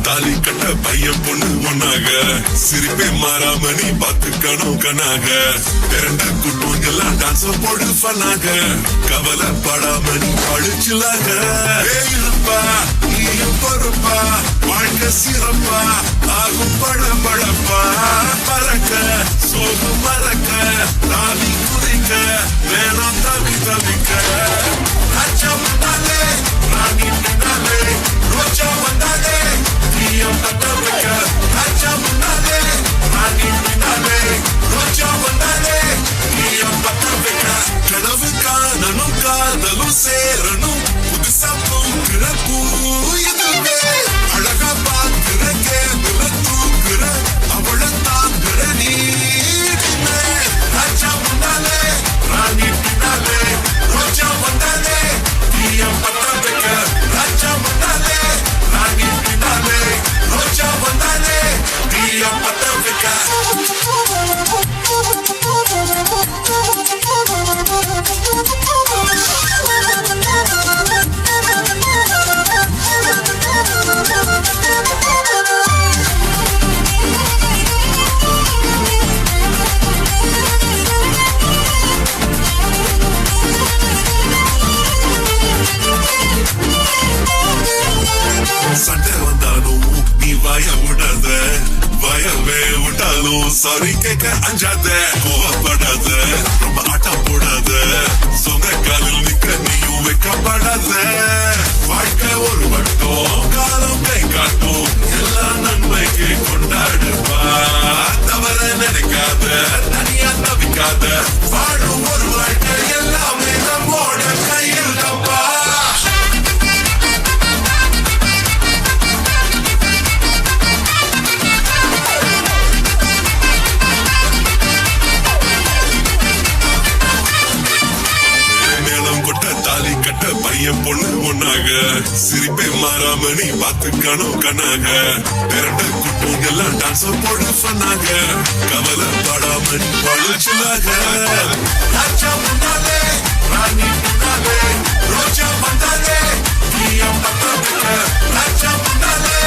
தாலி கட்ட பையன் பொண்ணு ஒன்னாக சிரிப்பே மாறாம நீ பாத்துக்கணும் கண்ணாக பிறண்ட குட்டுவங்கெல்லாம் டான்ஸ் போடு பண்ணாக கவலைப்படாம நீ படிச்சுலாக இருப்பா நீயும் பொறுப்பா வாழ்க்கை சிறப்பா ஆகும் பழப்பழப்பா பறக்க சோகம் மறக்க தாவி குதிக்க வேணாம் தவி தவிக்க அச்சம் வந்தாலே ராணி பின்னாலே ரோஜா வந்தாலே நீயம் தட்ட வைக்க அச்சம் வந்தாலே ராணி பின்னாலே ரோஜா வந்தாலே நீயம் தட்ட வைக்க கனவு காணனும் காதலும் சேரணும் புதுசா பூக்கிற பூ இதுவே அழகா பார்க்கிற கேதுல தூக்குற அவள தாங்குற நீ ராஜா வந்தாலே ராணி பின்னாலே ரோஜா வந்தாலே நீயம் தட்ட வைக்க ராஜா வந்தாலே ராணி பின்னாலே ரோஜா வந்தாலே நீயம் தட்ட வைக்க சண்டை வந்தாலும் நீ வாய விடாத வயவே விட்டாலும் சாரி கேட்க அஞ்சாத கோவப்படாத ரொம்ப ஆட்டம் போடாத சொந்த காலில் நிக்க நீயும் வைக்கப்படாத வாழ்க்கை ஒரு வட்டம் காலம் கை காட்டும் எல்லா நன்மைக்கு கொண்டாடுப்பா தவற நினைக்காத தனியா தவிக்காத வாழும் ஒரு வாழ்க்கை எல்லாமே நம்மோட கையில் தப்பா தாலி கட்ட பையன் பொண்ணு ஒன்னாக சிரிப்பே மாறாம நீ பாத்துக்கணும் கண்ணாக பிறண்ட குட்டுவங்கெல்லாம் டான்ஸ் போடு பண்ணாங்க கவலைப்படாம நீ பழச்சுலாக ராஜா வந்தாலே ராணி பின்னாலே ரோஜா வந்தாலே நீயம் தட்ட வைக்க ராஜா வந்தாலே